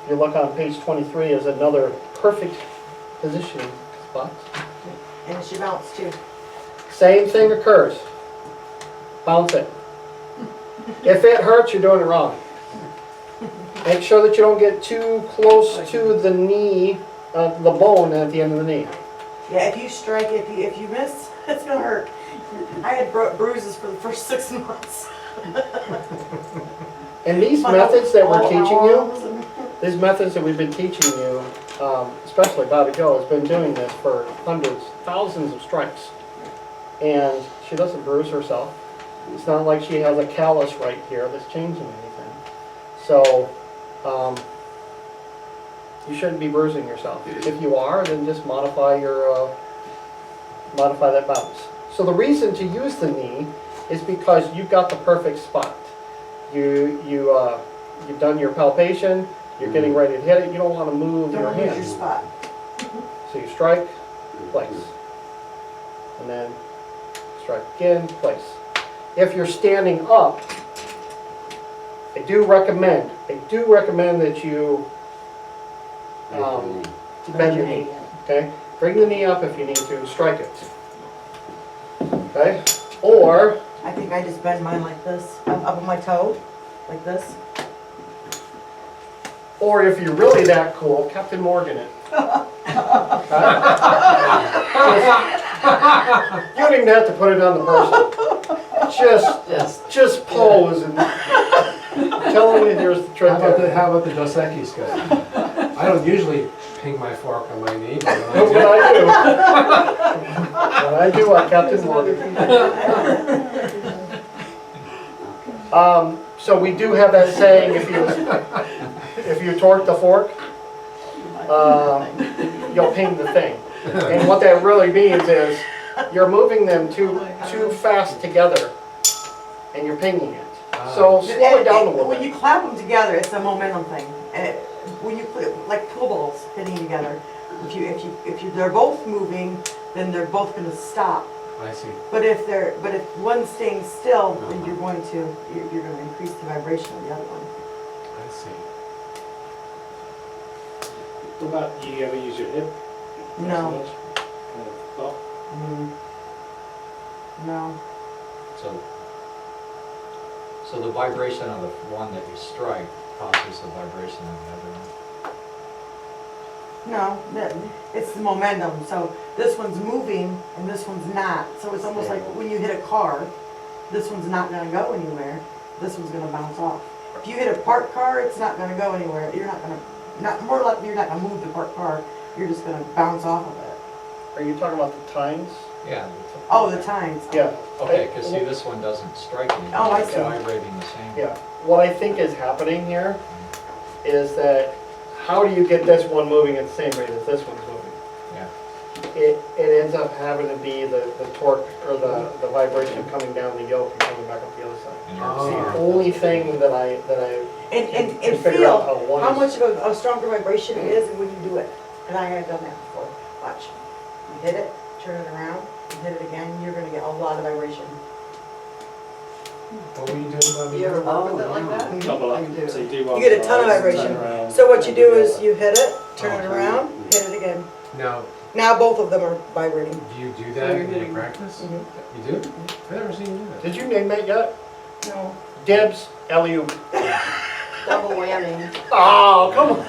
you look on page 23 is another perfect positioning spot. And she bounced too. Same thing occurs. Bounce it. If it hurts, you're doing it wrong. Make sure that you don't get too close to the knee, the bone at the end of the knee. Yeah, if you strike, if you miss, it's gonna hurt. I had bruises for the first 6 months. And these methods that we're All my teaching you, arms and- these methods that we've been teaching you, especially Bobby Joe has been doing this for hundreds, thousands of strikes. And she doesn't bruise herself. It's not like she has a callus right here that's changing anything. So, you shouldn't be bruising yourself. If you are, then just modify that bounce. So the reason to use the knee is because you've got the perfect spot. You've done your palpation, you're getting ready to hit it, you don't want to move your Don't lose your hand. spot. So you strike, place. And then strike again, place. If you're standing up, I do recommend that you bend your knee, okay? Bring the knee up if you need to, strike it. Okay? Or, I think I just bend mine like this, up on my toe, like this. or if you're really that cool, Captain Morgan it. Okay? You don't even have to put it on the person. Just pose and tell them that here's the trick. How about the Dos Equis guy? I don't usually ping my fork on my knee, but Look when what I do. I do, I Captain Morgan. So we do have that saying, if you torque the fork, you'll ping the thing. And what that really means is, you're moving them too fast together, and you're pinging it. So slow it down a little When you bit. clap them together, it's a momentum thing. And when you like pool balls hitting together, they're both moving, then they're both going to stop. I see. But if one's staying still, then you're going to increase the vibration of the other one. I see. What about, do you ever use your hip? No. Oh, No. So the vibration of the one that you strike causes the vibration of the other one? No, it's the momentum. So this one's moving and this one's not. So it's almost like when you hit a car, this one's not going to go anywhere. This one's going to bounce off. If you hit a parked car, it's not going to go anywhere. You're not going to, more likely you're not going to move the parked car. You're just going to bounce off of it. Are you talking about the tines? Yeah. Oh, the times. Yeah. Okay, because see, this one doesn't strike anything. Oh, I It's see. vibrating the same. Yeah. What I think is happening here is that how do you get this one moving at the same rate as this one's moving? Yeah. It ends up having to be the torque or the vibration coming down the yoke and coming back up the other side. And Oh. you're- It's the only thing that I And can figure out feel one how is- much of a stronger vibration it is when you do it. And I have done that before. Watch. You hit it, turn it around, you hit it again, you're going to get a lot of vibration. What were you doing, Bobby? You ever work with it like that? double up, so you do one. You get a ton of side, vibration. turn around, So what you do and is you hit it, turn it Oh. around, hit it again. Now, Now both of them are vibrating. do you do So that you're in your hitting- practice? Mhm. You do? I've never seen you do that. Did you name that yet? No. Dibs, alley-oop. Double whammy. Oh, come on.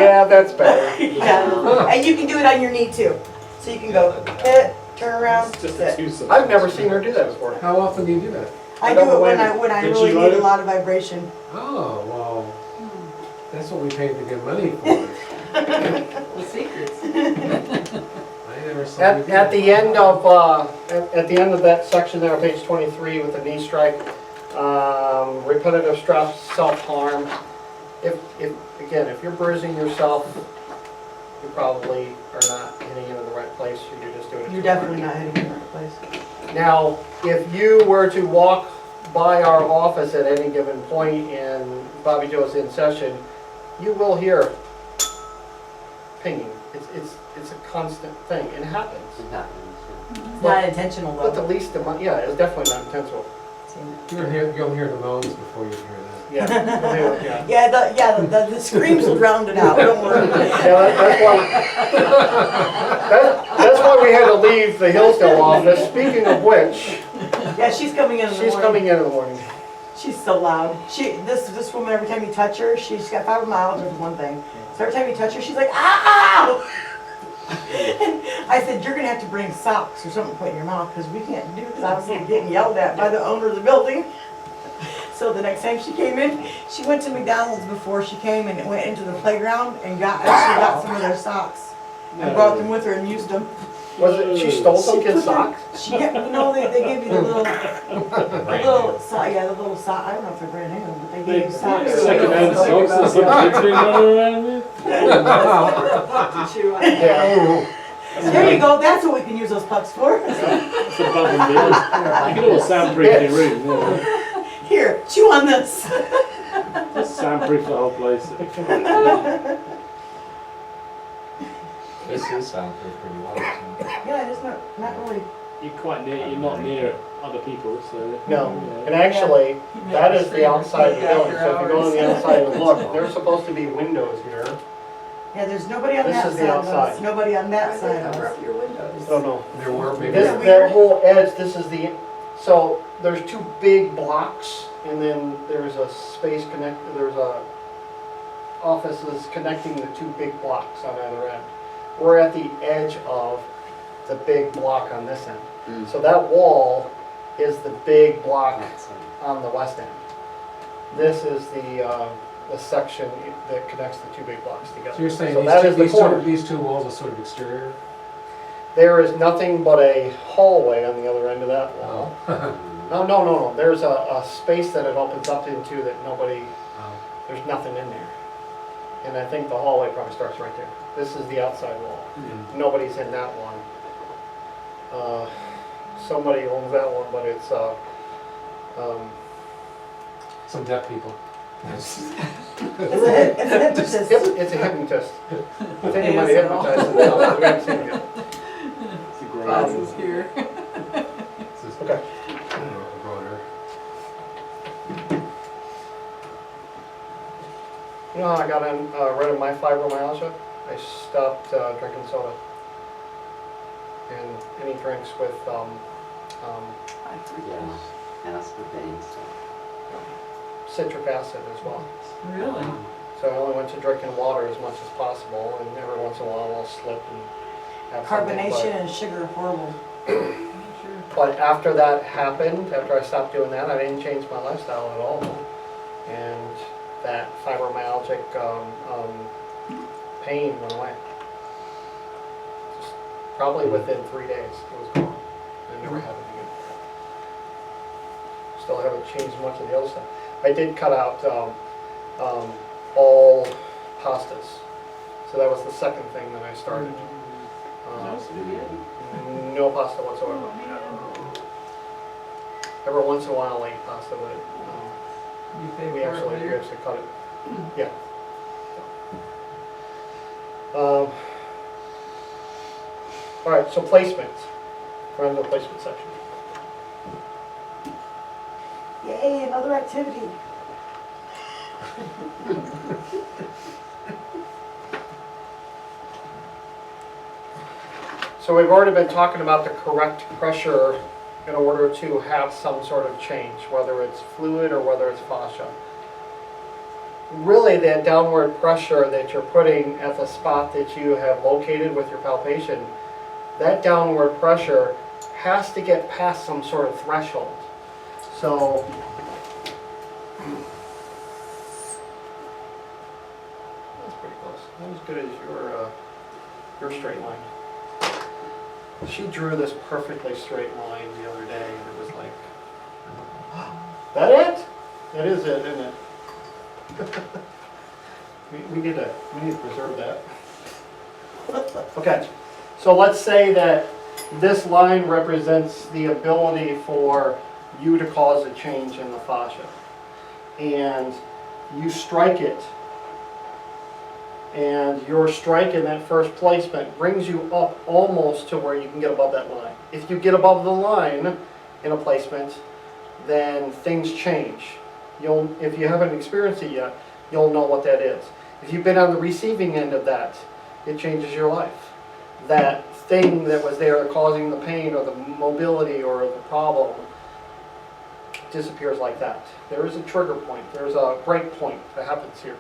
Yeah, that's better. Yeah. And you can do it on your knee too. So you can go hit, turn around, It's just a hit. twosome. I've never seen her do that before. How often do you do that? I do double it whammy. when I Did really you need learn a it? lot of vibration. Oh, well, that's what we paid the good money for. The secrets. I never saw you do At that. the end of at the end of that section there, page 23, with the knee strike, repetitive stress, self-harm. If you're bruising yourself, you probably are not hitting it in the right place. You're just doing it. You're too hard. definitely not hitting the right place. Now, if you were to walk by our office at any given point and Bobby Joe's in session, you will hear pinging. It's a constant thing. It happens. It's not intentional But the though. least amount, yeah, it's definitely not intentional. It's You'll hear the moans before you hear that. Yeah. The screams will drown it out, don't worry. That's why we had to leave the Hillsdale office. Speaking of which, Yeah, she's coming in the morning. she's coming in the morning. She's so loud. This woman, every time you touch her, she's got fibromyalgia for one thing. So every time you touch her, she's like, ow! And I said, you're gonna have to bring socks or something to put in your mouth, because we can't do this. I was getting yelled at by the owner of the building. So the next time she came in, she went to McDonald's before she came and went into the playground and actually got some of their socks. And brought them with her and used them. Was it, she stole some kid's socks? She got, they give you the little sock, the little sock, I don't know if they're brand new, but they give you socks. Second-hand socks or something between running around with? Yeah. There you go, that's what we can use those pucks for. It's above and beyond. You can all soundproof your room, yeah. Here, chew on this. Just soundproof the whole place. This is soundproof pretty well, isn't it? Yeah, it's not really. You're not near other people, so. No, Yeah. and actually, that is the outside of the building, so if you go on the outside and look, there's supposed to be windows here. Yeah, there's nobody on This that is the side of us, outside. nobody on that side of Cover us. up your windows. I don't know. There were maybe. This, Isn't it that weird? whole edge, this is the, so there's two big blocks, and then there's a space there's a offices connecting the two big blocks on either end. We're at the edge of the big block on this end. So that wall is the big block on the west end. This is the section that connects the two big blocks together. So you're saying So that is the corner. these two walls are sort of exterior? There is nothing but a hallway on the other end of that wall. No. There's a space that it opens up into that there's nothing in there. And I think the hallway probably starts right there. This is the outside wall. Nobody's in that one. Somebody owns that one, but it's, Some deaf people. It's an emphasis. it's a hypnotist. I think you might have hypnotized it. We haven't seen it yet. It's a great. Glasses here. This is Okay. broader. You know how I got rid of my fibromyalgia? I stopped drinking soda. And any drinks with Aspartame, citric acid as well. Really? So I only went to drinking water as much as possible, and every once in a while I'll slip and have something, Carbonation and sugar are horrible. But after that happened, after I stopped doing that, I didn't change my lifestyle at all. And that fibromyalgic pain went away. Just probably within 3 days, it was gone. I never had it again. Still haven't changed much of the other stuff. I did cut out all pastas. So that was the second thing that I started. No pasta whatsoever. Every once in a while I eat pasta, but we actually cut it. Yeah. All right, so placements. We're on the placement section. Yay, another activity. So we've already been talking about the correct pressure in order to have some sort of change, whether it's fluid or whether it's fascia. Really, that downward pressure that you're putting at the spot that you have located with your palpation, that downward pressure has to get past some sort of threshold. So, that's pretty close. Not as good as your straight line. She drew this perfectly straight line the other day, and it was like, that it? That is it, isn't it? we need to preserve that. Okay, so let's say that this line represents the ability for you to cause a change in the fascia. And you strike it. And your strike in that first placement brings you up almost to where you can get above that line. If you get above the line in a placement, then things change. If you haven't experienced it yet, you'll know what that is. If you've been on the receiving end of that, it changes your life. That thing that was there causing the pain or the mobility or the problem disappears like that. There is a trigger point. There's a break point that happens here.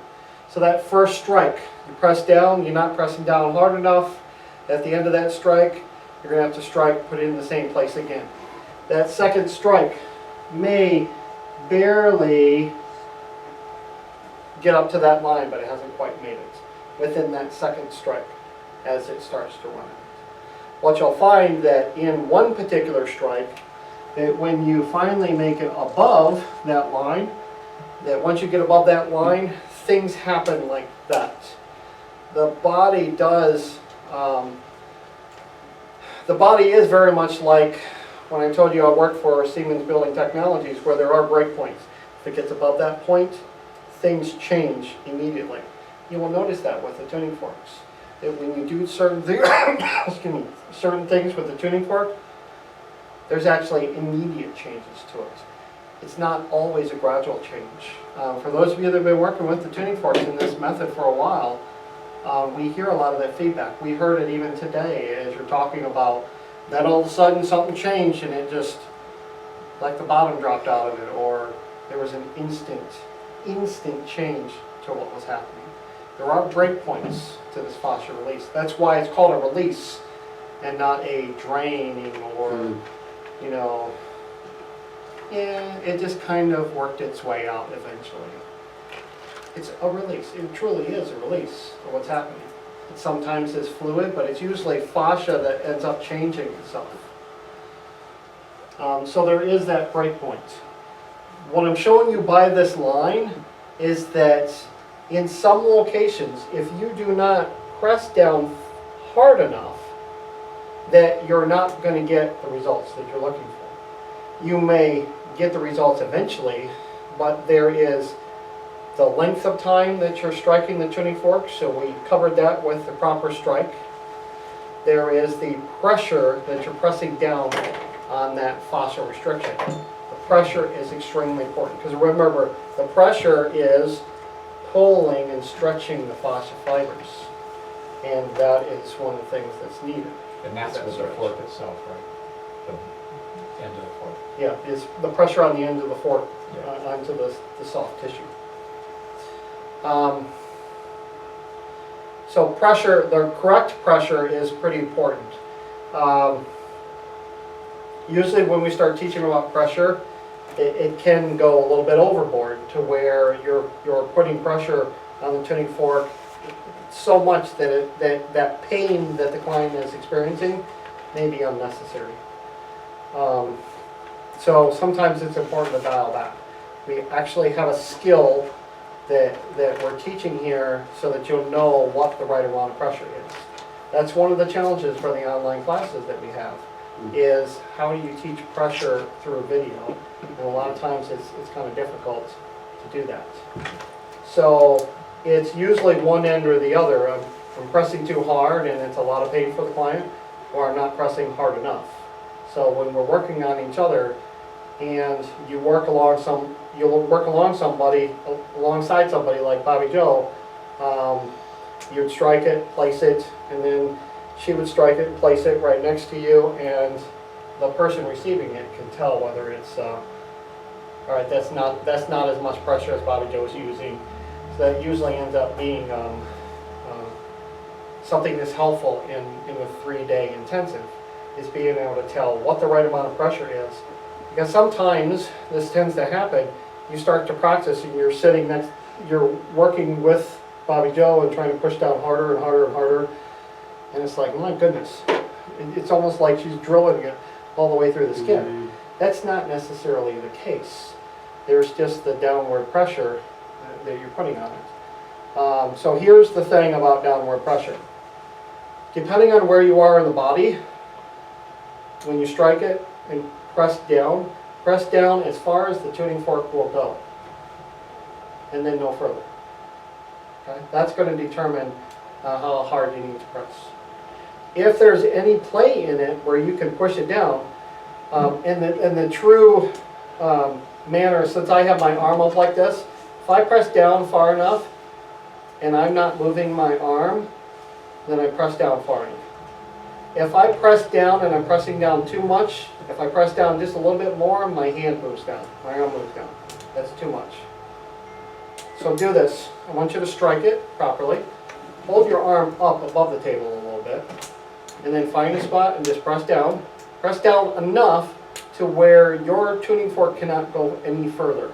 So that first strike, you press down, you're not pressing down hard enough. At the end of that strike, you're going to have to strike, put it in the same place again. That second strike may barely get up to that line, but it hasn't quite made it within that second strike as it starts to run out. What you'll find that in one particular strike, that when you finally make it above that line, that once you get above that line, things happen like that. The body does, the body is very much like when I told you I worked for Siemens Building Technologies, where there are breakpoints. If it gets above that point, things change immediately. You will notice that with the tuning forks. That when you do certain things, excuse me, certain things with the tuning fork, there's actually immediate changes to it. It's not always a gradual change. For those of you that have been working with the tuning forks in this method for a while, we hear a lot of that feedback. We heard it even today as you're talking about that all of a sudden something changed and it just, like the bottom dropped out of it, or there was an instant change to what was happening. There are break points to this fascia release. That's why it's called a release and not a draining or, you know, yeah, it just kind of worked its way out eventually. It's a release. It truly is a release of what's happening. It sometimes is fluid, but it's usually fascia that ends up changing itself. So there is that break point. What I'm showing you by this line is that in some locations, if you do not press down hard enough, that you're not going to get the results that you're looking for. You may get the results eventually, but there is the length of time that you're striking the tuning fork, so we covered that with the proper strike. There is the pressure that you're pressing down on that fascia restriction. The pressure is extremely important, because remember, the pressure is pulling and stretching the fascia fibers, and that is one of the things that's needed. And that's That with the stretch. fork itself, right? The end of the fork. Yeah, is the pressure on the end of the fork Yeah. onto the soft tissue. So pressure, the correct pressure is pretty important. Usually when we start teaching about pressure, it can go a little bit overboard to where you're putting pressure on the tuning fork so much that that pain that the client is experiencing may be unnecessary. So sometimes it's important to dial back. We actually have a skill that we're teaching here so that you'll know what the right amount of pressure is. That's one of the challenges for the online classes that we have, is how do you teach pressure through video? And a lot of times it's kind of difficult to do that. So it's usually one end or the other. I'm pressing too hard and it's a lot of pain for the client, or I'm not pressing hard enough. So when we're working on each other, and you work you'll work alongside somebody like Bobby Joe, you'd strike it, place it, and then she would strike it and place it right next to you, and the person receiving it can tell whether it's, all right, that's not as much pressure as Bobby Joe's using. So that usually ends up being something that's helpful in a 3-day intensive, is being able to tell what the right amount of pressure is. Because sometimes this tends to happen, you start to practice and you're working with Bobby Joe and trying to push down harder and harder and harder, and it's like, my goodness, it's almost like she's drilling it all the way through the skin. That's not necessarily the case. There's just the downward pressure that you're putting on it. So here's the thing about downward pressure. Depending on where you are in the body, when you strike it and press down as far as the tuning fork will go, and then no further. Okay? That's going to determine how hard you need to press. If there's any play in it where you can push it down, and the true manner, since I have my arm up like this, if I press down far enough and I'm not moving my arm, then I press down far enough. If I press down and I'm pressing down too much, if I press down just a little bit more, my hand moves down, my arm moves down. That's too much. So do this. I want you to strike it properly. Hold your arm up above the table a little bit. And then find a spot and just press down. Press down enough to where your tuning fork cannot go any further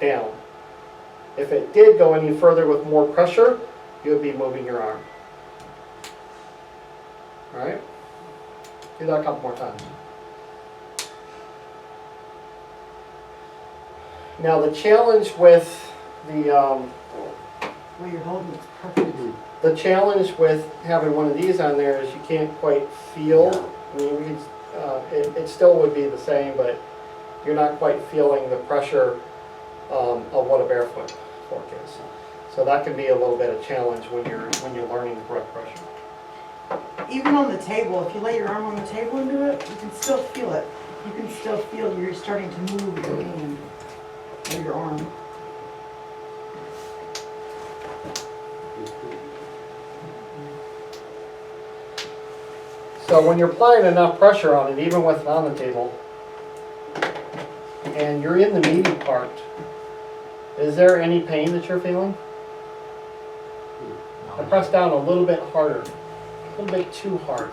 down. If it did go any further with more pressure, you would be moving your arm. Alright? Do that a couple more times. Now the challenge with the Where you're holding it's perfect. the challenge with having one of these on there is you can't quite feel. I mean, we could, it still would be the same, but you're not quite feeling the pressure of what a barefoot fork is. So that can be a little bit of challenge when you're learning the correct pressure. Even on the table, if you lay your arm on the table and do it, you can still feel it. You can still feel you're starting to move your hand or your arm. So when you're applying enough pressure on it, even with it on the table, and you're in the meaty part, is there any pain that you're feeling? I press down a little bit harder, a little bit too hard.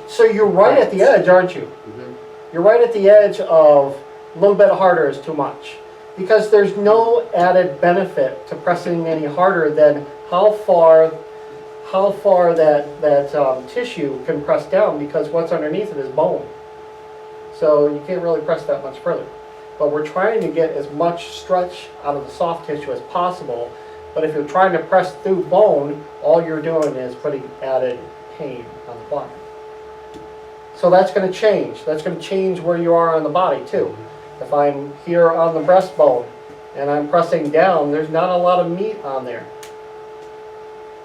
So you're right at the edge, aren't you? You're right at the edge of a little bit harder is too much. Because there's no added benefit to pressing any harder than how far that tissue can press down, because what's underneath it is bone. So you can't really press that much further. But we're trying to get as much stretch out of the soft tissue as possible. But if you're trying to press through bone, all you're doing is putting added pain on the body. So that's going to change. That's going to change where you are on the body too. If I'm here on the breastbone and I'm pressing down, there's not a lot of meat on there.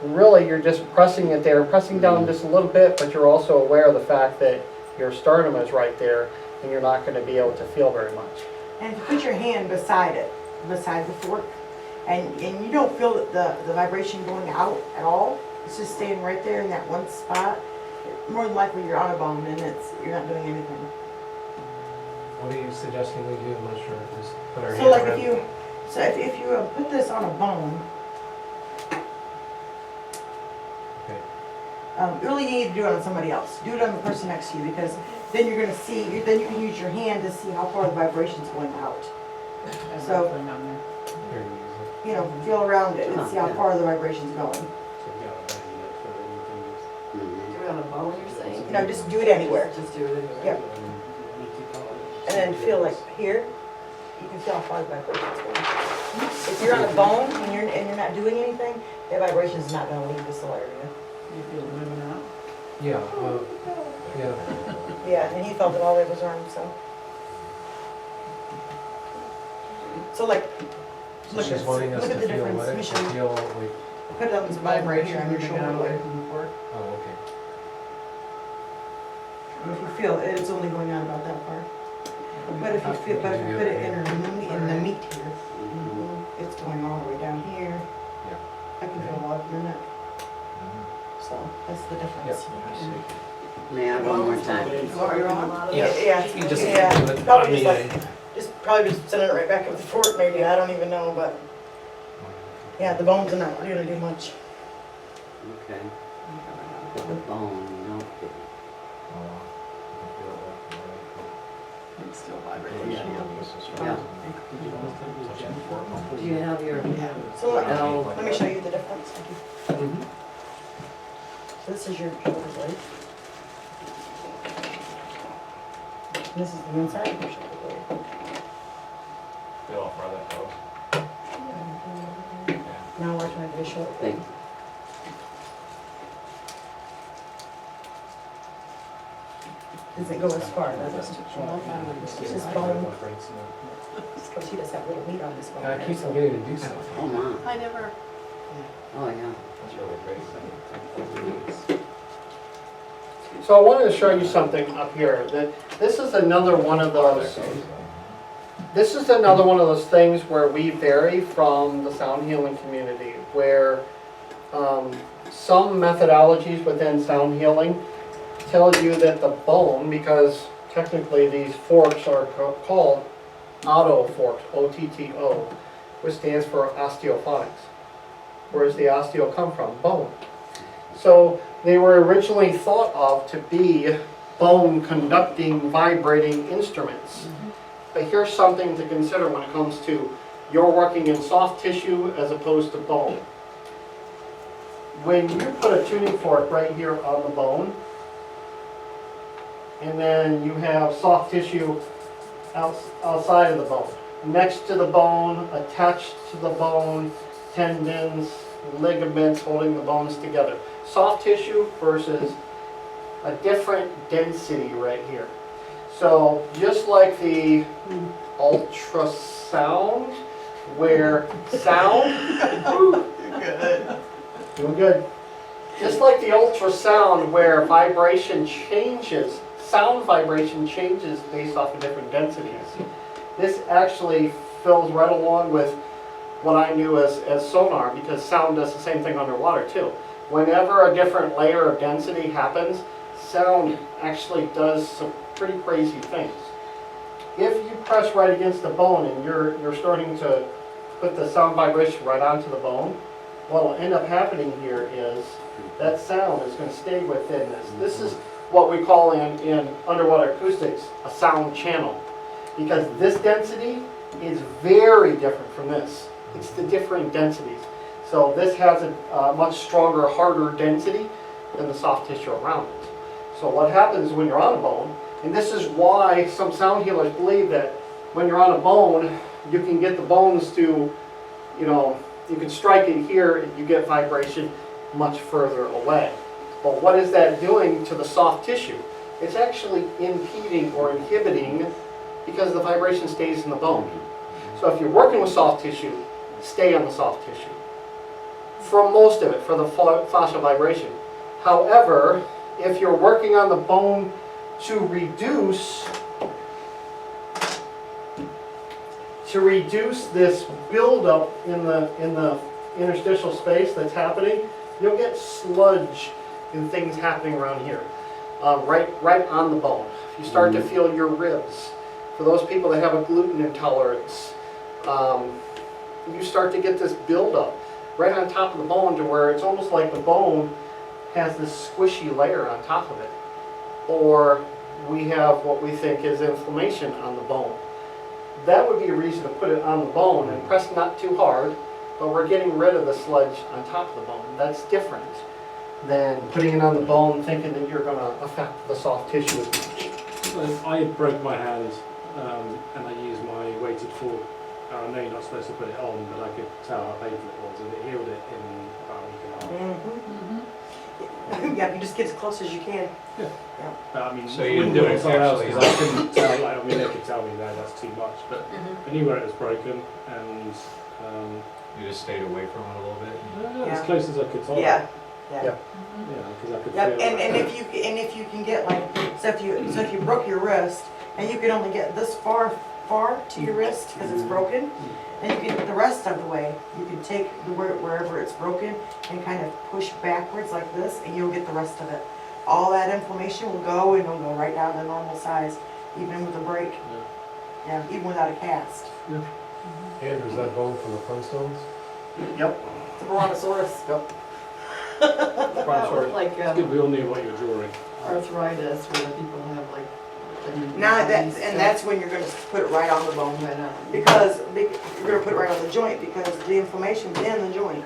Really, you're just pressing it there, pressing down just a little bit, but you're also aware of the fact that your sternum is right there and you're not going to be able to feel very much. And if you put your hand beside it, beside the fork, and you don't feel the vibration going out at all, it's just staying right there in that one spot, more than likely you're on a bone and you're not doing anything. What are you suggesting we do? I'm not sure. Just put our So hand like around. if you put this on a bone, Okay. really you need to do it on somebody else. Do it on the person next to you, because then you're gonna see, then you can use your hand to see how far the vibration's going out. So, Here, you use it. you know, feel around it and see how far the vibration's going. So you gotta bang it so that you can just- Do it on a bone, you're saying? You know, just do it anywhere. Just do it anyway. Yep. And then feel like here, you can feel how far the vibration's going. If you're on a bone and you're not doing anything, the vibration's not gonna leave the solar area. You feel it moving out? Yeah, yeah. Yeah, and he felt it all over his arm, so. So like, So look she's at, wanting us look to at the feel difference, what let me it, show you. feel like, Put it on this bone right here on your shoulder blade. oh, okay. And if you feel it, it's only going on about that far. But if you feel, but if you put it in the meat here, it's going all the way down here. Yeah. I can feel a lot in it, so that's the difference. May I have one more time? You're on? Yeah, You just yeah. do it. Probably probably just sending it right back with the fork maybe, I don't even know, but yeah, the bones are not gonna do much. Okay. The bone, no. It's still vibrating. Yeah. Do you have your, So L? let me show you the difference. Mhm. So this is your shoulder blade. And this is the inside of your shoulder blade. Feel how far that goes. Now we're trying to do a shoulder blade. Thank you. Doesn't go as far, does it? It's just bone, because he does have little meat on this bone. I keep forgetting to do something. Oh, my. I never, Oh, yeah. That's really great. So I wanted to show you something up here, that this is another one of those, this is another one of those things where we vary from the sound healing community, where some methodologies within sound healing tell you that the bone, because technically these forks are called Otto forks, O-T-T-O, which stands for osteophonics. Where does the osteo come from? Bone. So they were originally thought of to be bone conducting, vibrating instruments. But here's something to consider when it comes to you're working in soft tissue as opposed to bone. When you put a tuning fork right here on the bone, and then you have soft tissue outside of the bone, next to the bone, attached to the bone, tendons, ligaments holding the bones together. Soft tissue versus a different density right here. So just like the ultrasound, where sound, doing good. Just like the ultrasound where vibration changes, sound vibration changes based off of different densities. This actually fills right along with what I knew as sonar, because sound does the same thing underwater too. Whenever a different layer of density happens, sound actually does some pretty crazy things. If you press right against the bone and you're starting to put the sound vibration right onto the bone, what will end up happening here is that sound is going to stay within this. This is what we call in underwater acoustics a sound channel, because this density is very different from this. It's the different densities. So this has a much stronger, harder density than the soft tissue around it. So what happens when you're on a bone, and this is why some sound healers believe that when you're on a bone, you can get the bones to, you can strike it here and you get vibration much further away. But what is that doing to the soft tissue? It's actually impeding or inhibiting because the vibration stays in the bone. So if you're working with soft tissue, stay on the soft tissue. For most of it, for the fascial vibration. However, if you're working on the bone to reduce this buildup in the interstitial space that's happening, you'll get sludge and things happening around here, right on the bone. You start to feel your ribs. For those people that have a gluten intolerance, you start to get this buildup right on top of the bone to where it's almost like the bone has this squishy layer on top of it. Or we have what we think is inflammation on the bone. That would be a reason to put it on the bone and press not too hard, but we're getting rid of the sludge on top of the bone. That's different than putting it on the bone thinking that you're going to affect the soft tissue as much. So I broke my hand and I used my weighted fork. I know you're not supposed to put it on, but I could tell how painful it was, and it healed it in about a week and a half. Yeah, you just get as close as you can. I mean, So I you wouldn't do it don't someone else actually because I couldn't tell. Like, I mean, they could tell me that that's too much, but I knew where it was broken, and You just stayed away from it a little bit? as close as I could tolerate. Yeah. Yeah. Because I could Yep, feel. and if you can get like, so if you broke your wrist and you can only get this far to your wrist because it's broken, then you can, the rest of the way, you can take wherever it's broken and kind of push backwards like this, and you'll get the rest of it. All that inflammation will go, and it'll go right down to normal size, even with a break. Yeah, even without a cast. Andrew, is that bone from the Flintstones? Yep. It's a brontosaurus. Yep. Well, like It's good we all knew what you were drawing. arthritis, where people have like. Now that's when you're gonna put it right on the bone. Right on. Because you're gonna put it right on the joint because the inflammation's in the joint.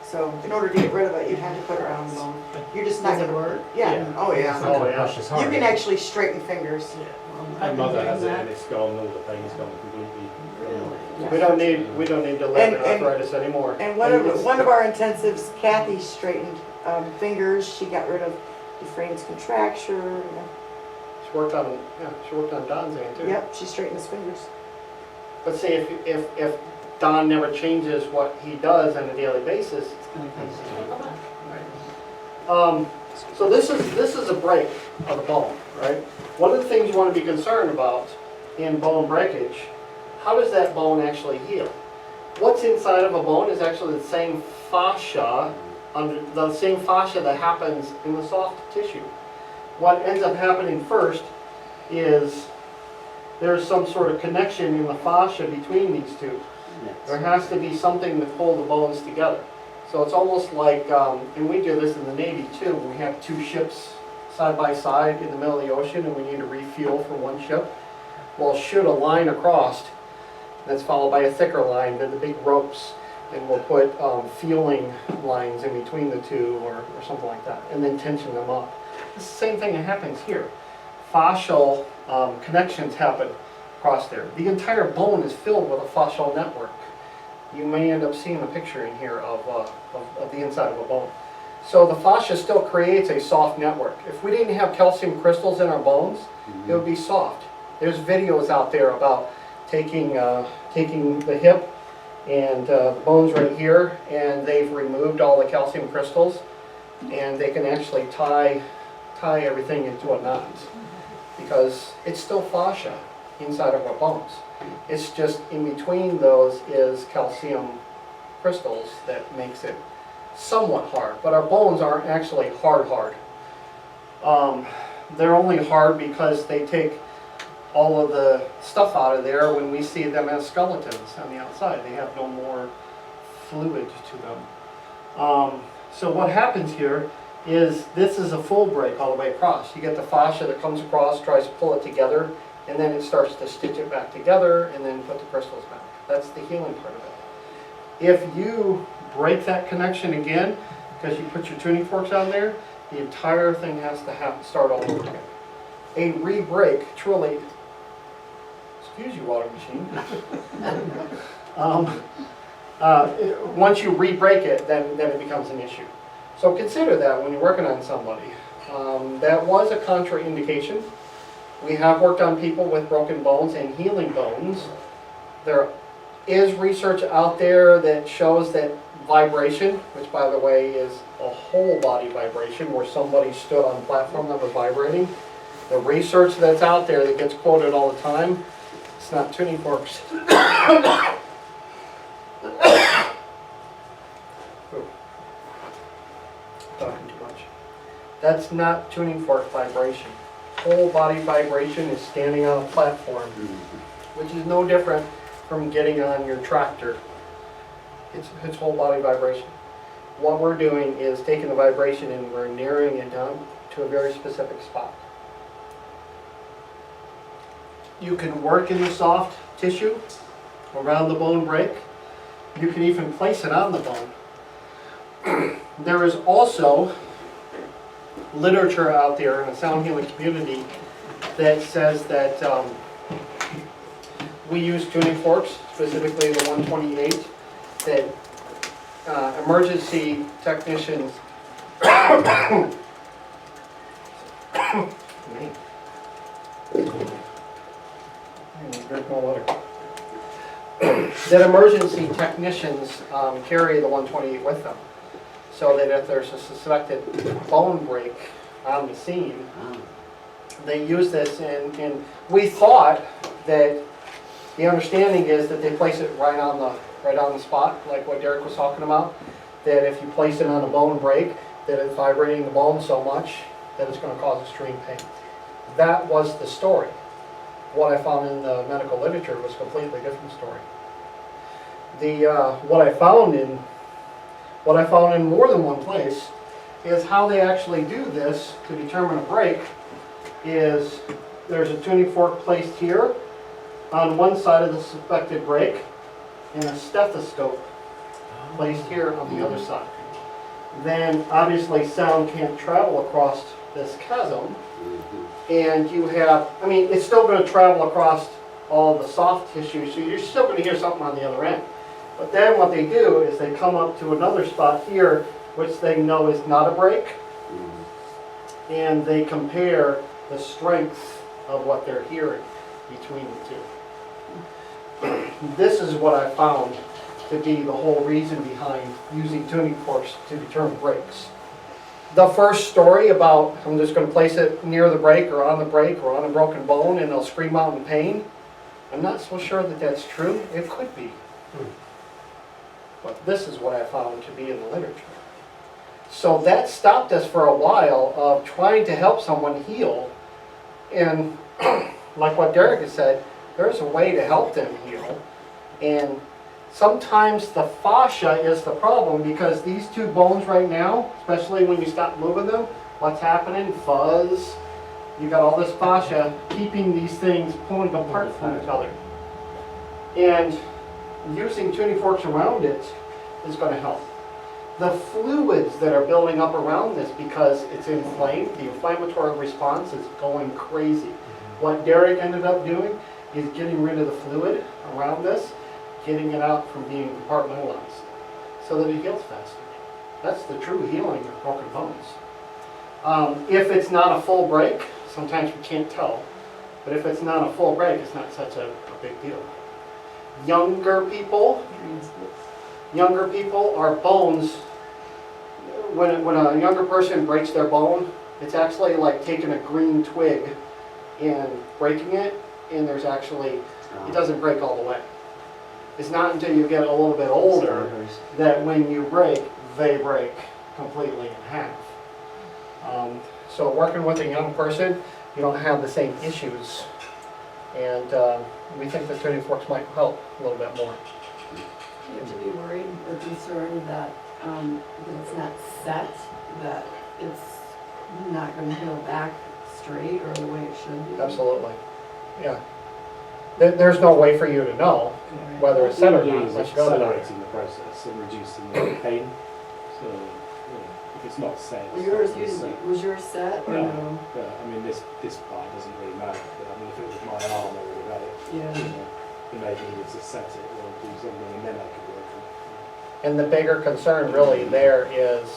So in order to get rid of it, you have to put it right on the bone. You're just not Does it gonna. work? Yeah, oh yeah. Oh, yeah. Push as hard. You can actually straighten fingers. My mother has it, and it's gone. All the pain's gone completely. We don't need to live in arthritis anymore. And one of our intensives, Kathy straightened fingers. She got rid of Dufresne's contracture. She worked on Don's hand too. Yep, she straightened his fingers. But see, if Don never changes what he does on a daily basis, It's gonna cause. So this is a break of the bone, right? One of the things you want to be concerned about in bone breakage, how does that bone actually heal? What's inside of a bone is actually the same fascia, the same fascia that happens in the soft tissue. What ends up happening first is there's some sort of connection in the fascia between these two. There has to be something to pull the bones together. So it's almost like, and we do this in the Navy too, we have two ships side by side in the middle of the ocean and we need to refuel for one ship. We'll shoot a line across that's followed by a thicker line, then the big ropes, and we'll put fueling lines in between the two or something like that, and then tension them up. It's the same thing that happens here. Fascial connections happen across there. The entire bone is filled with a fascial network. You may end up seeing a picture in here of the inside of a bone. So the fascia still creates a soft network. If we didn't have calcium crystals in our bones, it would be soft. There's videos out there about taking the hip and the bones right here, and they've removed all the calcium crystals, and they can actually tie everything into a knot because it's still fascia inside of our bones. It's just in between those is calcium crystals that makes it somewhat hard, but our bones aren't actually hard. They're only hard because they take all of the stuff out of there when we see them as skeletons on the outside. They have no more fluid to them. So what happens here is this is a full break all the way across. You get the fascia that comes across, tries to pull it together, and then it starts to stitch it back together and then put the crystals back. That's the healing part of it. If you break that connection again, because you put your tuning forks on there, the entire thing has to start all over again. A re-break, truly, excuse you, water machine. Once you re-break it, then it becomes an issue. So consider that when you're working on somebody. That was a contraindication. We have worked on people with broken bones and healing bones. There is research out there that shows that vibration, which by the way is a whole body vibration where somebody stood on a platform that was vibrating. The research that's out there that gets quoted all the time, it's not tuning forks. Talking too much. That's not tuning fork vibration. Whole body vibration is standing on a platform, which is no different from getting on your tractor. It's whole body vibration. What we're doing is taking the vibration and we're narrowing it down to a very specific spot. You can work in the soft tissue around the bone break. You can even place it on the bone. There is also literature out there in the sound healing community that says that we use tuning forks, specifically the 128, that emergency technicians that emergency technicians carry the 128 with them, so that if there's a suspected bone break on the scene, they use this. And we thought that the understanding is that they place it right on the spot, like what Derek was talking about. That if you place it on a bone break, that it's vibrating the bone so much that it's going to cause extreme pain. That was the story. What I found in the medical literature was a completely different story. What I found in more than one place is how they actually do this to determine a break. Is there's a tuning fork placed here on one side of the suspected break, and a stethoscope placed here on the other side. Then obviously sound can't travel across this chasm. And you have, I mean, it's still going to travel across all the soft tissue, so you're still going to hear something on the other end. But then what they do is they come up to another spot here, which they know is not a break, and they compare the strength of what they're hearing between the two. This is what I found to be the whole reason behind using tuning forks to determine breaks. the first story about, I'm just gonna place it near the break or on a broken bone and they'll scream out in pain. I'm not so sure that that's true. It could be. But this is what I found to be in the literature. So that stopped us for a while of trying to help someone heal. And like what Derek has said, there's a way to help them heal. And sometimes the fascia is the problem because these two bones right now, especially when you stop moving them, what's happening? Fuzz. You got all this fascia keeping these things pulling apart from each other. And using tuning forks around it is going to help. The fluids that are building up around this because it's inflamed, the inflammatory response is going crazy. What Derek ended up doing is getting rid of the fluid around this, getting it out from being compartmentalized so that it heals faster. That's the true healing of broken bones. If it's not a full break, sometimes we can't tell, but if it's not a full break, it's not such a big deal. Younger people, our bones, when a younger person breaks their bone, it's actually like taking a green twig and breaking it, and there's actually, it doesn't break all the way. It's not until you get a little bit older that when you break, they break completely in half. So working with a young person, you don't have the same issues. And we think the tuning forks might help a little bit more. You have to be worried or concerned that it's not set, that it's not going to heal back straight or the way it should be. Absolutely. Yeah. There's no way for you to know whether it's set or What we not do is unless you go to the doctor. accelerating the process and reducing the pain. So, you know, if it's not set, Well, it's set. was yours set or No. no? But, I mean, this part doesn't really matter. But, I mean, if it was my arm, I would have had it. Yeah. You know, it maybe needed to set it or do something, and then I could work it. And the bigger concern really there is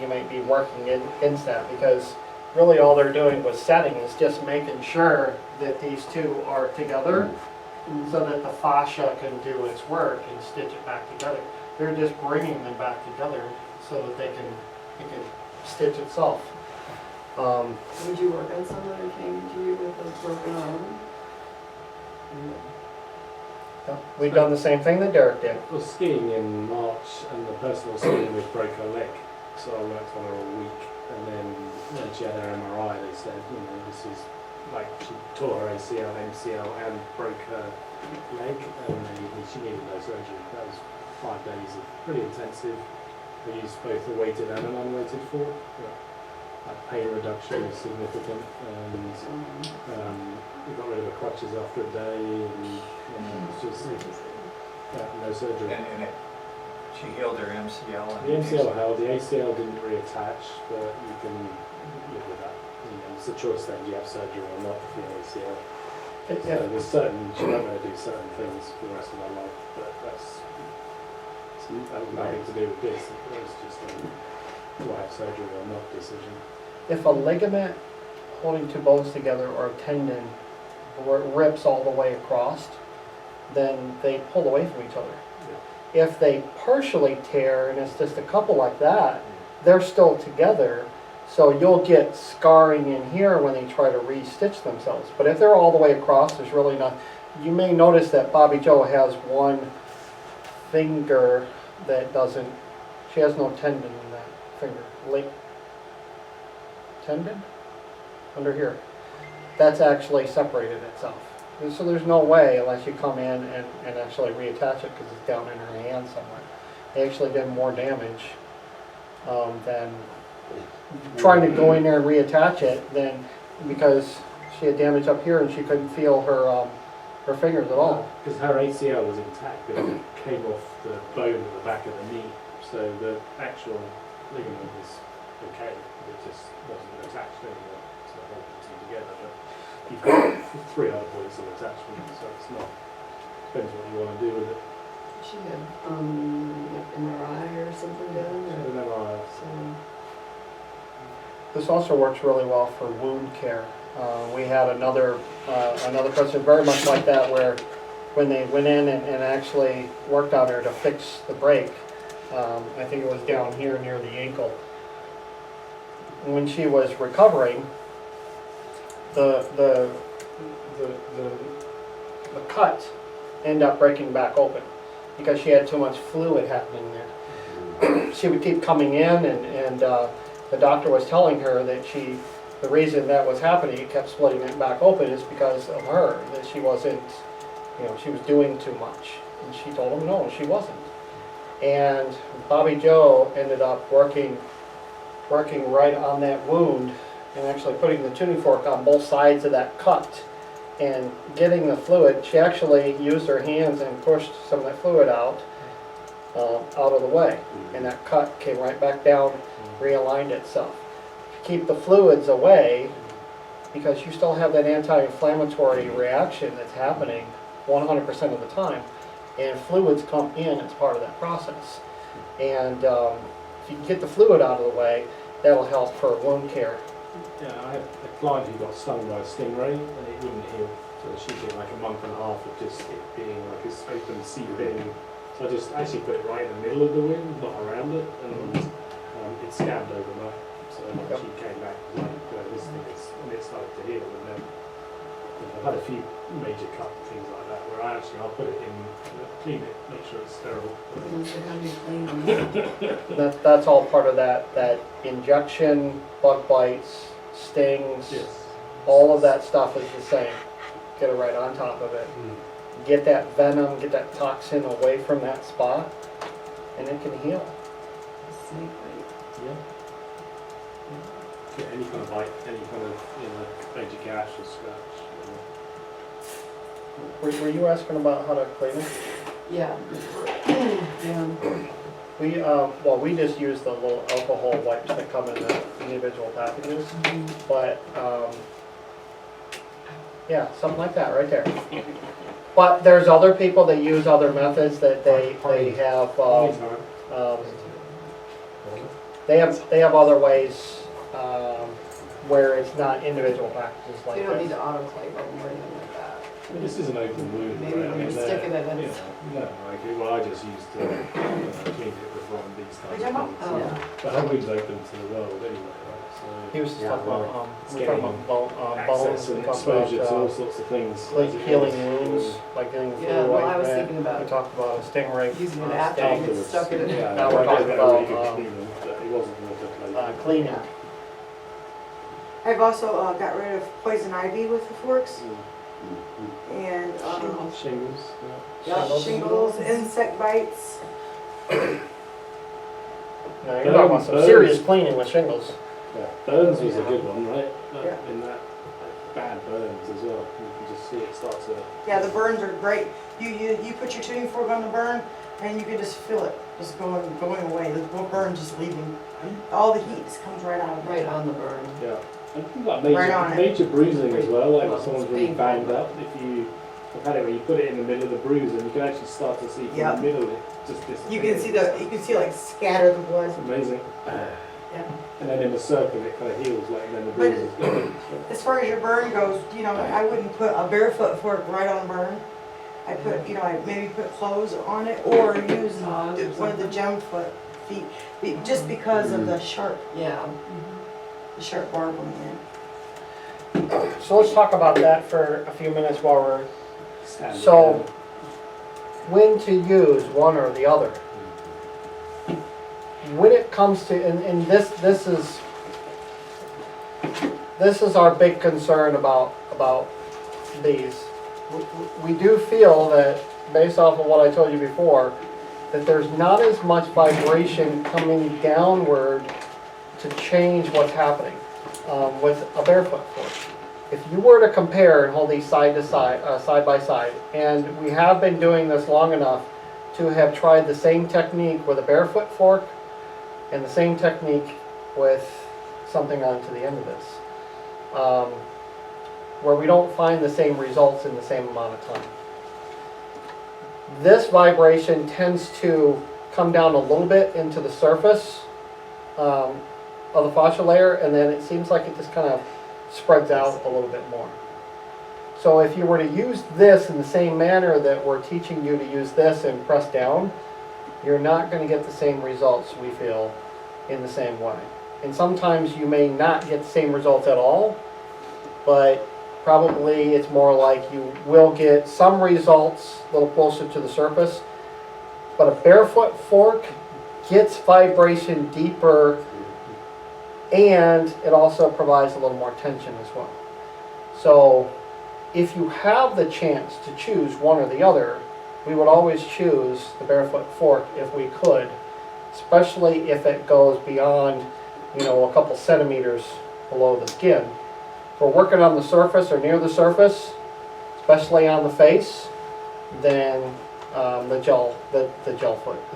you might be working in inset because really all they're doing with setting is just making sure that these two are together so that the fascia can do its work and stitch it back together. They're just bringing them back together so that it can stitch itself. Would you work on someone who came to you with a broken arm? We've done the same thing that Derek did. I was skiing in March, and the person I was skiing with broke her leg, so I worked on her all week. And then when she had her MRI, they said, you know, this is like she tore her ACL, MCL, and broke her leg, and she needed no surgery. That was 5 days of pretty intensive. We used both a weighted and an unweighted fork. Pain reduction was significant, and we got rid of the crutches after a day, and it's just no surgery. And she healed her MCL. And The MCL held, the ACL didn't reattach, but you can live with that. You know, it's a choice then, do you have surgery or not for your ACL? So there's certain, she's not going to do certain things for the rest of her life, but that was nothing to do with this. It was just a do I have surgery or not decision. If a ligament holding two bones together or a tendon rips all the way across, then they pull away from each other. If they partially tear and it's just a couple like that, they're still together. So you'll get scarring in here when they try to re-stitch themselves. But if they're all the way across, there's really not. You may notice that Bobby Joe has one finger that doesn't, she has no tendon in that finger. Tendon? Under here. That's actually separated itself. And so there's no way unless you come in and actually reattach it because it's down in her hand somewhere. They actually did more damage than trying to go in there and reattach it than because she had damage up here and she couldn't feel her fingers at all. Because her ACL was intact, but it came off the bone at the back of the knee, so the actual ligament was okay. It just wasn't attached anymore to hold the two together. But you've got 3 other points of attachment, so it's not. Depends what you want to do with it. She had like MRI or something done, So or then I so. This also works really well for wound care. We had another person very much like that where when they went in and actually worked on her to fix the break, I think it was down here near the ankle, when she was recovering, the cut ended up breaking back open because she had too much fluid happening there. She would keep coming in, and the doctor was telling her that the reason that was happening, it kept splitting it back open, is because of her, that she wasn't, she was doing too much. And she told him no, she wasn't. And Bobby Joe ended up working right on that wound and actually putting the tuning fork on both sides of that cut and getting the fluid. She actually used her hands and pushed some of that fluid out of the way. And that cut came right back down, realigned itself. Keep the fluids away because you still have that anti-inflammatory reaction that's happening 100% of the time. And fluids come in as part of that process. And if you can get the fluid out of the way, that'll help for wound care. Yeah, I had a client who got stung by a stingray and it wouldn't heal. So she did like a month and a half of just it being like this open seeping. So I just actually put it right in the middle of the wound, not around it, and it scabbed overnight. So she came back like, this thing is, and it started to heal. And then I've had a few major cut things like that where I'll put it in, clean it, make sure it's sterile. That's all part of that injection, bug bites, stings, Yes. all of that stuff is the same. Get it right on top of it. Get that venom, get that toxin away from that spot, and it can heal. Yeah. Get any kind of bite, any kind of major gash or scratch. Were you asking about how to clean it? Yeah. Yeah. We just use the little alcohol wipes that come in the individual packages, but, yeah, something like that right there. But there's other people that use other methods that they have, Anytime. they have other ways, where it's not individual packages So like you don't need this. to autoclave them or anything like that. I mean, this is an open wound, Maybe right? I when mean, you're sticking it in. you know, no, like, well, I just used to clean it with one of these types of things. Oh, yeah. But her wound's open to the world anyway, right? He was Yeah, talking about, It's we're talking getting about bones, access we and talked exposure to all about, sorts of things. like healing wounds, like getting the Yeah, fluid well, I was right. thinking We about talked about a stingray. using it uh, after sting. you get stuck in it. Yeah, Now we're I talking did a really about, good cleaning, but it wasn't water Cleaning. I've also got rid of poison ivy with the forks and Shingles, yeah, shingles, insect bites. No, you're talking about some Burns. serious cleaning with shingles. yeah. Burns was a good one, right? Yeah. In that, bad burns as well. You can just see it start to. Yeah, the burns are great. You put your tuning fork on the burn and you can just feel it just going away. The burn just leaving. All the heat just comes right out of it. Right on the burn. Yeah. I think like Right on it. major bruising as well, like Well, if someone's it's really being banged banged up, if you have had it where you put it in the middle of the bruise and you can actually start to see from Yeah. the middle it just disappears. You can see like scatter the blood. It's amazing. Yeah. And then in the circle it kind of heals, like, and then the But bruise is gone. As far as your burn goes, I wouldn't put a barefoot fork right on burn. I put, I maybe put clothes on it or use one of the gem foot feet, just because of the sharp Yeah. barb on the end. So let's talk about that for a few minutes while we're, Standard. so when to use one or the other. When it comes to, and this is our big concern about these. We do feel that, based off of what I told you before, that there's not as much vibration coming downward to change what's happening with a barefoot fork. If you were to compare and hold these side by side, and we have been doing this long enough to have tried the same technique with a barefoot fork and the same technique with something onto the end of this, where we don't find the same results in the same amount of time. This vibration tends to come down a little bit into the surface of the fascia layer, and then it seems like it just kind of spreads out a little bit more. So if you were to use this in the same manner that we're teaching you to use this and press down, you're not going to get the same results, we feel, in the same way. And sometimes you may not get the same results at all, but probably it's more like you will get some results a little closer to the surface. But a barefoot fork gets vibration deeper, and it also provides a little more tension as well. So if you have the chance to choose one or the other, we would always choose the barefoot fork if we could, especially if it goes beyond, you know, a couple centimeters below the skin. If we're working on the surface or near the surface, especially on the face, then the gel foot, the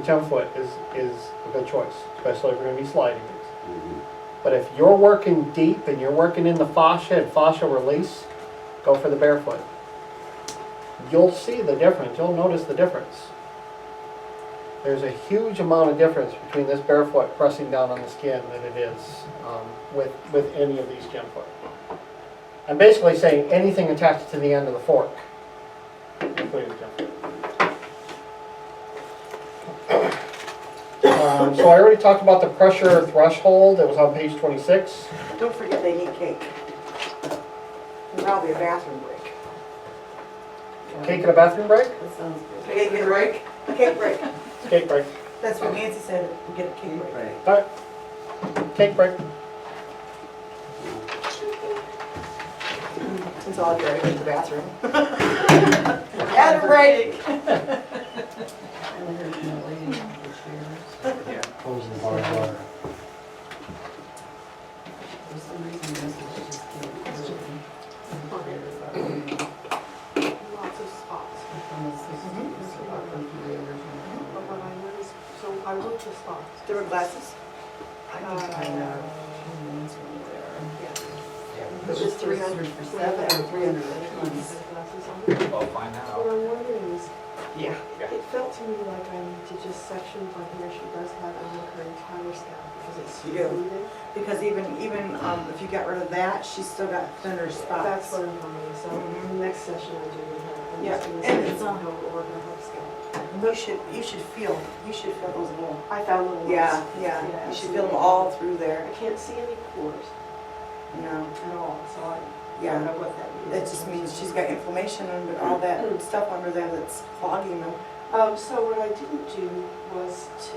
gem foot is a good choice, especially if we're going to be sliding it. Mhm. But if you're working deep and you're working in the fascia and fascia release, go for the barefoot. You'll see the difference. You'll notice the difference. There's a huge amount of difference between this barefoot pressing down on the skin than it is with any of these gem foot. I'm basically saying anything attached to the end of the fork, including the gem foot. So I already talked about the pressure threshold. It was on page 26. Don't forget they need cake. And probably a bathroom break. Cake and a bathroom break? That sounds good. Cake get a break? A cake break. Cake break. That's what Nancy said, we get a cake break. Right. All right. Cake break. It's all good, go to the bathroom. Had a break. I only heard from the lady in the chairs. Yeah, closing the bar water. For some reason, this is just getting early. Lots of spots. From the 60s, or from the original. But when I noticed, so I looked for spots. Different glasses? I can find out two names over there. Yeah. It was 300 for 7 or 300 for 20. Glasses on. I'll find What out. I'm wondering is, Yeah. it felt to me like I need to just section by here, she does have under her entire scalp because it's You do. secluded. Because even if you got rid of that, she's still got thinner spots. That's what I'm finding, so Mhm. next session I do with her. I'm Yeah, just gonna and say it's how it worked on her scalp. You should feel those little. I found little ones. Yeah, yeah, you should feel them all through there. I can't see any pores No, at all, so I yeah. don't know what that means. That just means she's got inflammation under all that stuff under there that's clogging them. So what I didn't do was to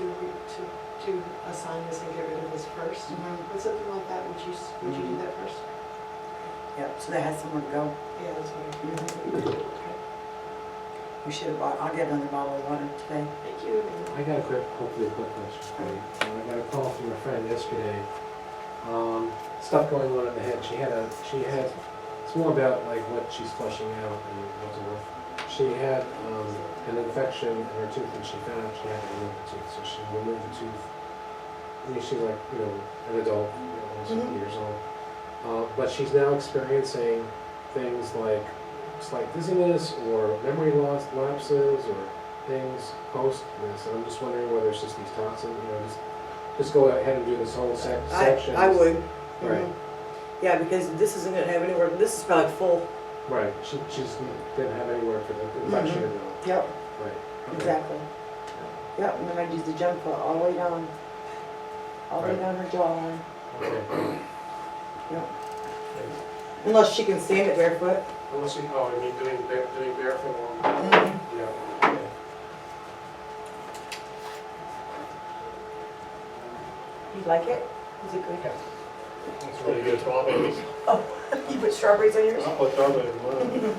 do assign this and get rid of this first. With something like that, would you do that first? Yep, so that has somewhere to go. Yeah, that's what I Mhm. We should have bought, I'll get another bottle of water today. Thank you. I got hopefully a quick question for you. I got a call from a friend yesterday. Stuff going on in the head. She had, it's more about like what she's flushing out and what's worth. She had an infection in her tooth and she found out she had to remove the tooth. So she removed the tooth. I mean, she's like, an adult, almost 50 years old. But she's now experiencing things like slight dizziness or memory loss, lapses or things post this. And I'm just wondering whether it's just these toxins, just go ahead and do this whole section. I would. Right. Mhm. Yeah, because this isn't gonna have anywhere, this is probably full. Right, she just didn't have anywhere for the infection to go. Yep, Right. Okay. exactly. Yep, and then I'd use the jump foot all the way down. All the way Right. down her jawline. Okay. Yep. Unless she can stand it barefoot. Unless you, I mean, doing barefoot or, Mhm. yeah. Okay. You like it? Is it good? It's really good strawberries. Oh, you put strawberries on yours? I'll put strawberries in mine.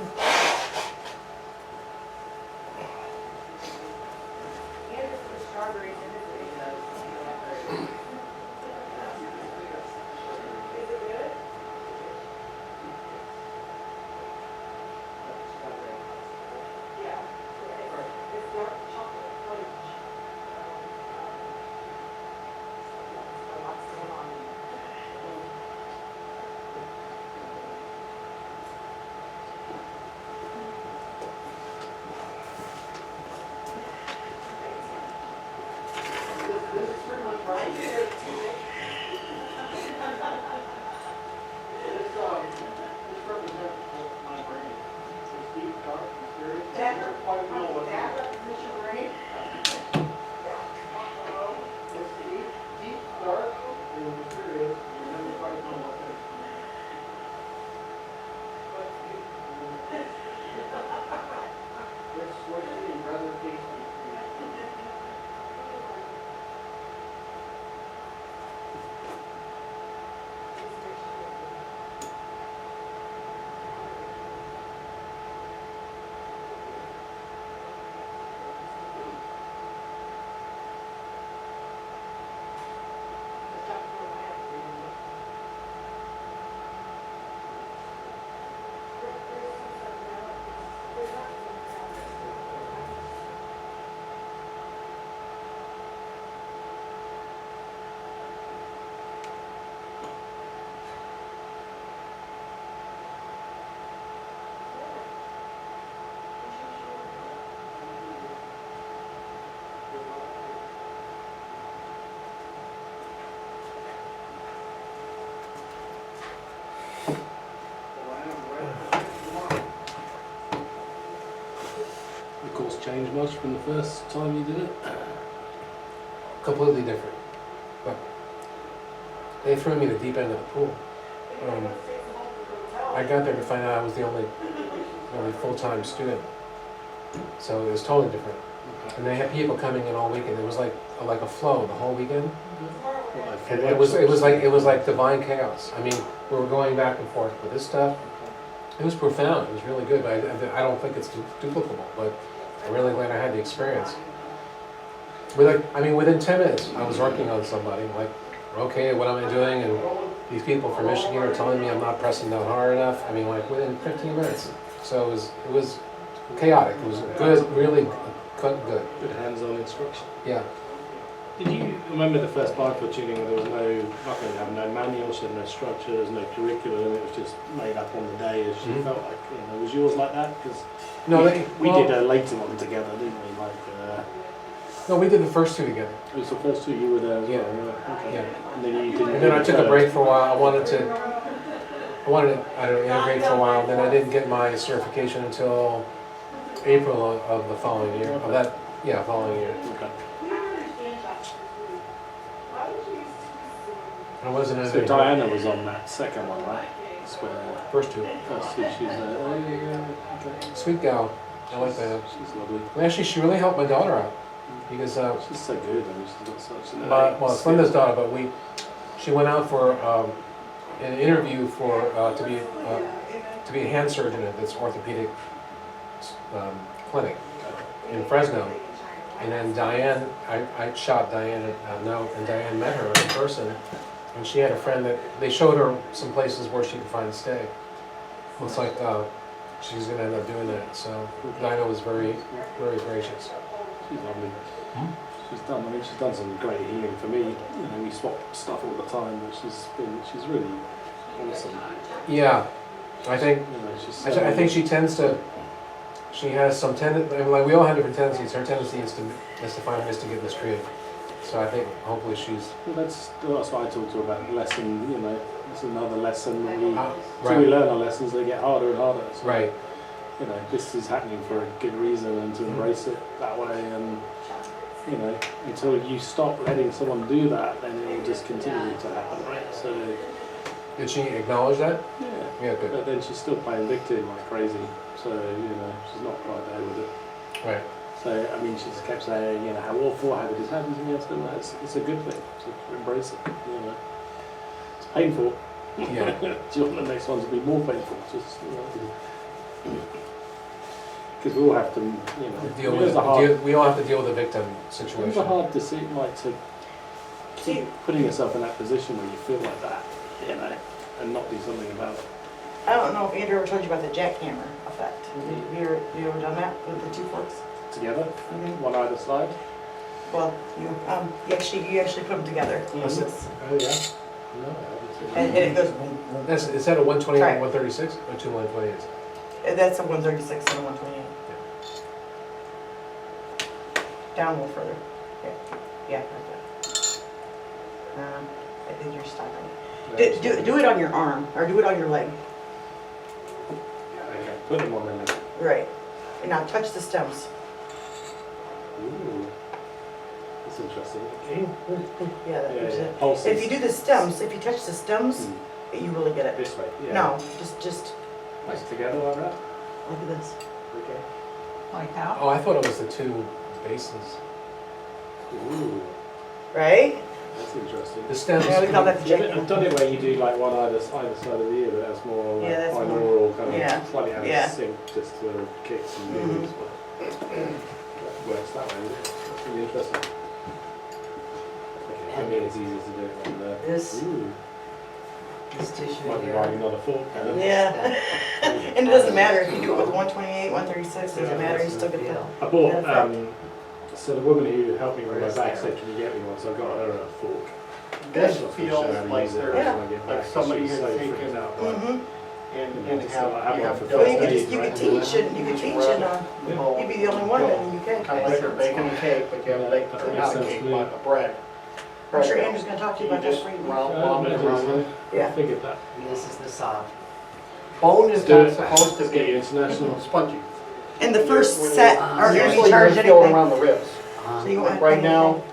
changed much from the first time you did it? Completely different. But they threw me the deep end of the pool. I got there to find out I was the only full-time student. So it was totally different. And they had people coming in all weekend. It was like a flow the whole weekend. And it was like divine chaos. I mean, we were going back and forth with this stuff. It was profound. It was really good. But I don't think it's duplicable. But I'm really glad I had the experience. Within 10 minutes, I was working on somebody. Like, okay, what am I doing? And these people from Michigan are telling me I'm not pressing down hard enough. I mean, like within 15 minutes. So it was chaotic. It was good, really good. Good hands-on instruction. Yeah. Did you remember the first bifoot tuning where there was nothing, have no manual, she had no structure, there was no curriculum, it was just made up on the day as she felt like, was yours like that? Because No, we did a later one together, didn't we? No, we did the first two together. It was the first two, you were there as well, Yeah. okay. Yeah. And then you didn't. And then I took a break for a while. I wanted to, integrate for a while. Then I didn't get my certification until April of the following year. Following year. Okay. And I wasn't So Diana was on that second one, right? That's where first two. first two, she's okay. Sweet gal. I like that. She's lovely. And actually, she really helped my daughter out because She's so good, I mean, she's got such an it's Linda's daughter, but she went out for an interview for to be a hand surgeon at this orthopedic clinic in Fresno. And then Diane, I shot Diane a note, and Diane met her in person, and she had a friend that they showed her some places where she could find a stay. Looks like she's going to end up doing that. So Diana was very, very gracious. She's lovely. She's done some great healing for me. You know, we swap stuff all the time, but she's really awesome. Yeah, I think You know, she's I think she has some tendency. I mean, like we all have different tendencies. Her tendency is to find ways to get mistreated. So I think hopefully she's Well, that's why I talked to her about lesson. You know, it's another lesson. When we right. learn our lessons, they get harder and harder. So, Right. You know, this is happening for a good reason, and to embrace it that way, and you know, until you stop letting someone do that, then it will just continue to happen, right? So Did she acknowledge that? yeah. Yeah, good. But then she's still playing victim like crazy, so you know, she's not quite there with it. Right. So, I mean, she just kept saying, you know, how awful, how did this happen to me? I said, well, it's a good thing, so embrace it, you know. It's painful. Yeah. Do you want the next one to be more painful? Just, you know. Because we all have to, you know, we all have to deal with the victim it's situation. a hard decision, like, to keep putting yourself in that position where you feel like that, you know, and not do something about it. I don't know if Andrew ever told you about the jackhammer effect. Have you ever done that with the two forks? Together, Mm-hmm. one either side. Well, you actually put them together. Is it? Oh, yeah? No, And it goes, is that a 128 Try and it. 136 or two 128s? that's a 136 and a 128. Down a little further. Yeah, like that. I think you're stopping. Do it on your arm, or do it on your leg. Okay, put them on there. Right. And now touch the stems. Ooh, that's interesting. Yeah, that gives it. Pulses. If you do the stems, if you touch the stems, you really get it. This way, yeah. No, just Like together like that? look at this. Okay. Like how? Oh, I thought it was the two bases. Ooh, Right? that's interesting. The stems. Yeah, we call that the Yeah, jackhammer. I've done it where you do like one either side of the ear, but that's more like Yeah, that's more- binaural kind of yeah, slightly out yeah. of sync, just to kicks and Mhm. moves. But that works that way. That's really interesting. Okay, I mean it's easier to do it on there. This, Ooh, this tissue might be here. writing another fork. Kind of. Yeah. And it doesn't matter if you do it with 128, 136, doesn't matter, you still get the. I bought, Yeah. so the woman who helped me with my back said, can you get me one? So I got her a fork. This I'm not feels sure how to like use it there's, when I get like back, somebody she's had so taken freaked out by it. Mhm. and have, I have you one have for dough. Well, you could Days, just, you right? could teach and you could teach and, you'd be the only one in the UK. Kind of like you're baking a cake, but you have baked, or not a cake, but a bread. I'm sure Andrew's gonna talk to you You about that just for you. round it around. I Yeah. figured that. This is the soft. Bone is Do not it. supposed to Let's get you be international. spongy. And the first set are gonna Usually be you're charged feeling anything. around the ribs. So you won't have Right to pay now, anything.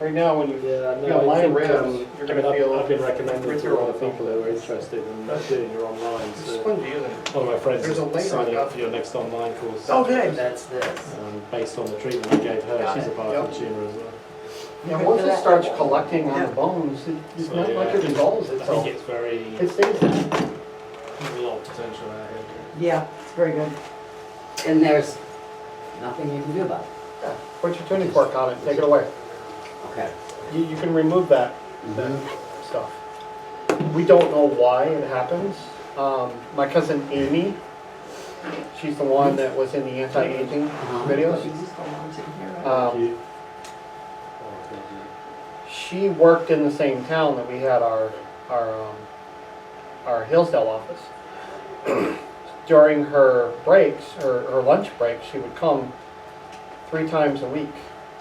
right now when you Yeah, feel no, I my think, ribs, you're I mean, gonna feel. I've been recommending right to here a on lot of the people that are interested in doing your online. It's So spongy, isn't it? one of my friends There's a is layer signing on up for your next online course. Oh, good. That's this. Based on the treatment I gave her, Got she's a it. bar Yep. consumer as well. Yeah, Good once for it that. starts collecting on Yeah. the bones, it's So, not yeah, like it dissolves I think itself. it's very, It stays there. there's a lot of potential out here. Yeah, it's very good. And there's nothing you can do about it. Yeah, put your tuning fork on it, take it away. Okay. You can remove that Mhm. stuff. We don't know why it happens. My cousin Amy, she's the one that was in the anti-aging Uh-huh. videos. She's just going on to here, right? Um, Thank you. She worked in the same town that we had our Hillsdale office. During her breaks, her lunch breaks, she would come 3 times a week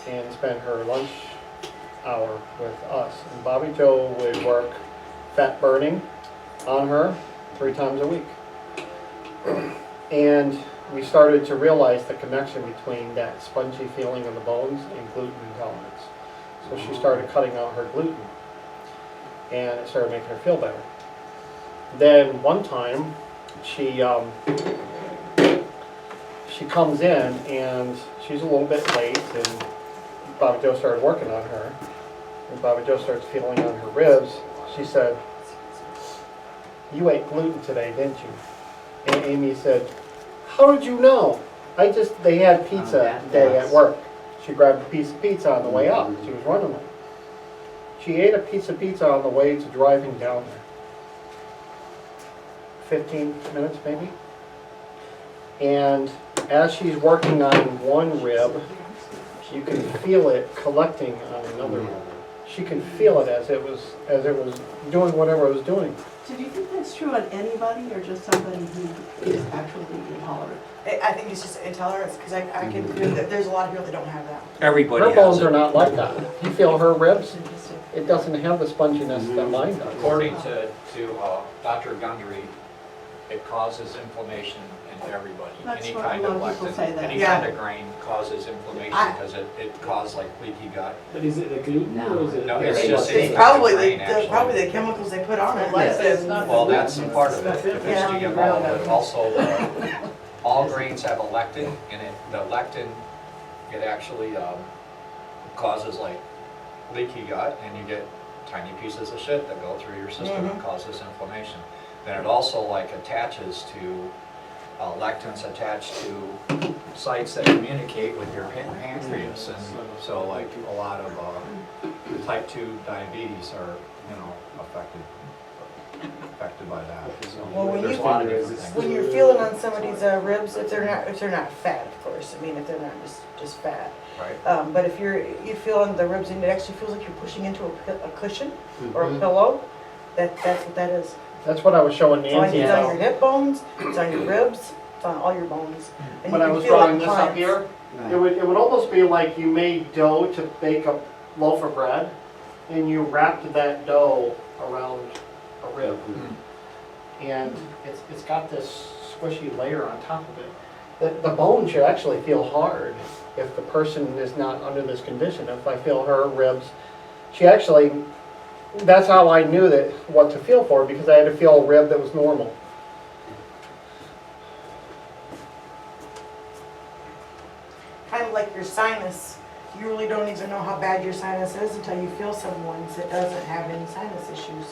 and spend her lunch hour with us. And Bobby Joe would work fat burning on her 3 times a week. And we started to realize the connection between that spongy feeling in the bones and gluten intolerance. So she started cutting out her gluten, and it started making her feel better. Then one time, she comes in and she's a little bit late, and Bobby Joe started working on her. And Bobby Joe starts feeling on her ribs. She said, "You ate gluten today, didn't you?" And Amy said, "How did you know?" They had pizza that day at fast. work. She grabbed a piece of pizza on the way up. She was running late. She ate a piece of pizza on the way to driving down there. 15 minutes maybe. And as she's working on one rib, you can feel it collecting on another rib. She can feel it as it was doing whatever it was doing. So do you think that's true on anybody or just somebody who is actually intolerant? I think it's just intolerance, because I can feel that there's a lot of people that don't have that. Everybody Her has bones it. are not like that. You feel her ribs, Interesting. it doesn't have the sponginess that mine does. According to Dr. Gundry, it causes inflammation in everybody. That's Any what a kind lot of of people lectin, say that. any Yeah. kind of grain causes inflammation I- because it causes like leaky gut. But is it the gluten No. or is it? No, the- it's just It's any probably grain, the actually. probably the chemicals they put on it. Yes. Like It's not Well, gluten, that's it's part of it, stuff in if there. it's Yeah. GMO, but also all grains have a lectin, and the lectin, it actually causes like leaky gut, and you get tiny pieces of shit that go through your system and causes inflammation. Then it also like attaches to, lectins attach to sites that communicate with your pancreas, and so like a lot of type 2 diabetes are, affected by that. So Well, when there's you- a lot of different things. when you're feeling on somebody's ribs, if they're not fat, of course. I mean, if they're not just fat. Right. But if you feel on the ribs and it actually feels like you're pushing into a cushion or a Mhm. pillow, that's what that is. That's what I was showing It's on, Nancy. it's on your hip bones, it's on your ribs, it's on all your bones. And When you I can was feel drawing like this up clamps. here, Right. it would almost be like you made dough to bake a loaf of bread, and you wrapped that dough around a rib. And it's got this squishy layer on top of it. The bone should actually feel hard if the person is not under this condition. If I feel her ribs, that's how I knew that what to feel for, because I had to feel a rib that was normal. Kind of like your sinus. You really don't even know how bad your sinus is until you feel someone's that doesn't have any sinus issues.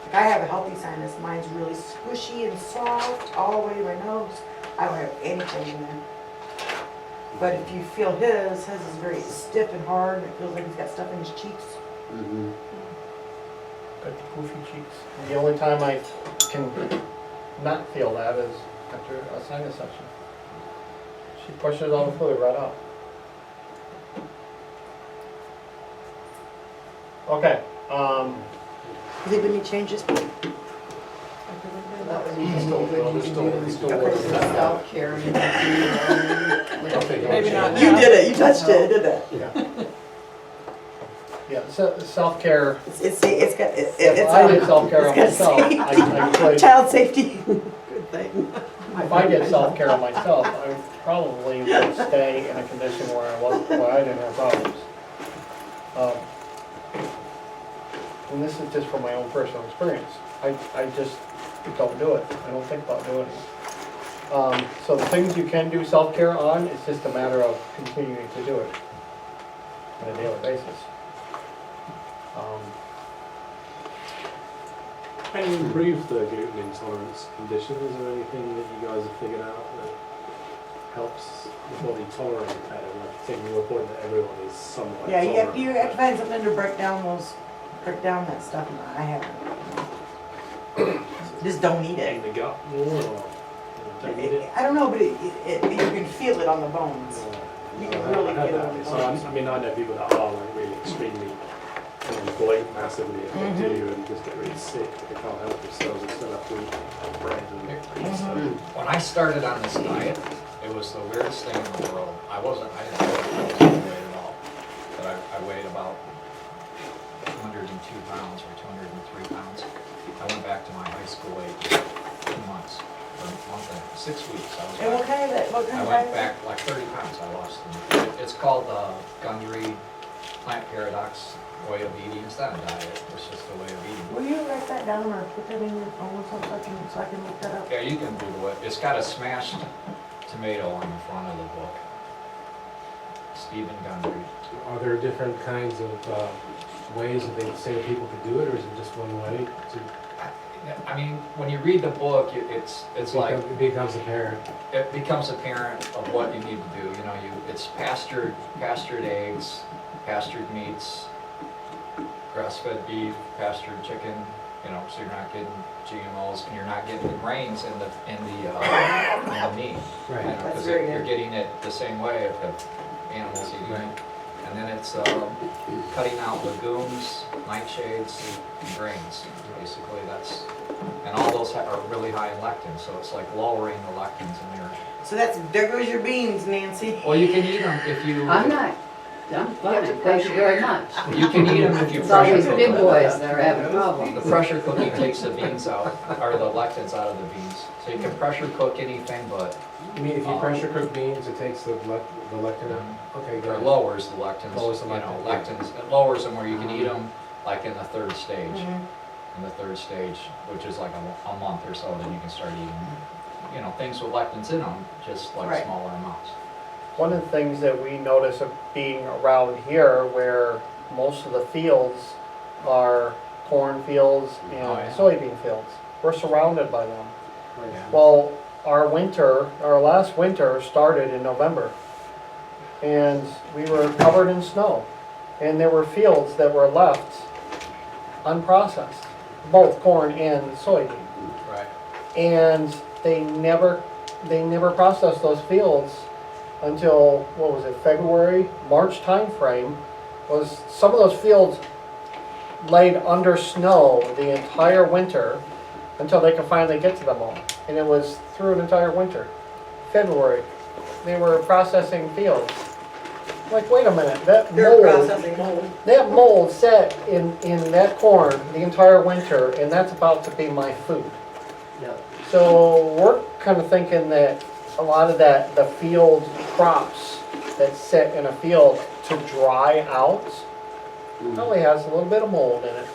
Like I have a healthy sinus. Mine's really squishy and soft all the way to my nose. I don't have anything in there. But if you feel his is very stiff and hard, and it feels like he's got stuff in his cheeks. Mhm. Got the poofy cheeks. The only time I can not feel that is after a sinus section. She pushes all the fluid right out. Okay, Has there been any changes? That would be still good, you can do self-care, you can do, maybe not You now. did it. You touched it. Did that? yeah, so self-care, It's if I did self-care on it's got myself, I usually, child safety. Good thing. if I did self-care on myself, I probably would stay in a condition where I didn't have problems. And this is just from my own personal experience. I just don't do it. I don't think about doing it. So the things you can do self-care on, it's just a matter of continuing to do it on a daily basis. How do you improve the gluten intolerance condition? Is there anything that you guys have figured out that helps the body tolerate it better? Like taking your point that everyone is somewhat Yeah, tolerant. you have to find something to break down that stuff, and I haven't. Just don't eat In it. the gut more, or don't eat it? I don't know, but you can feel it on the bones. You can really I heard feel it that. on the So bones. I mean, I know people that are like really extremely bloat massively if they do and just get really sick, but they can't help themselves and still have to eat bread and stuff. When I started on this diet, it was the weirdest thing in the world. I didn't know I was overweight at all. But I weighed about 202 pounds or 203 pounds. I went back to my high school weight 2 months, or a month and 6 weeks. And what kind of I diet? went back like 30 pounds, I lost them. It's called the Gundry Plant Paradox way of eating. It's not a diet, it's just a way of eating. Will you write that down or put that in your phone so I can look that up? Yeah, you can Google it. It's got a smashed tomato on the front of the book. Stephen Gundry. Are there different kinds of ways that they say people to do it, or is it just one way? I mean, when you read the book, it's like, It becomes apparent. it becomes apparent of what you need to do. You know, it's pastured eggs, pastured meats, grass-fed beef, pastured chicken, you know, so you're not getting GMOs and you're not getting the grains in the meat. You Right. know, That's because very you're good. getting it the same way if the animals eating it. Right. And then it's cutting out legumes, nightshades, and grains. Basically, and all those are really high in lectin, so it's like lowering the lectins in there. So there goes your beans, Nancy. Well, you can eat them if you. I'm fine, thank you very much. You can eat them if you It's pressure always cook big them. boys that are having The problems. pressure cooking takes the beans out, or the lectins out of the beans. So you can pressure cook anything, but You mean if you pressure cook beans, it takes the lectin out? Okay, or good. lowers the lectins. Lowers the You know, lectin. lectins. It lowers them where you can eat them like in the third stage. Mhm. In the third stage, which is like a month or so, then you can start eating, you know, things with lectins in them, just like Right. smaller amounts. One of the things that we notice of being around here, where most of the fields are corn fields and Oh, yeah. soybean fields, we're surrounded by them. Right. Well, our last winter started in November, and we were covered in snow, and there were fields that were left unprocessed, both corn and soybean. Right. And they never processed those fields until, what was it, February, March timeframe. Was some of those fields laid under snow the entire winter until they could finally get to them all. And it was through an entire winter. February, they were processing fields. Like, wait a minute, They're processing mold. that mold sat in that corn the entire winter, and that's about to be my food. Yep. So we're kind of thinking that a lot of the field crops that sit in a field to dry out probably has a little bit of mold in it.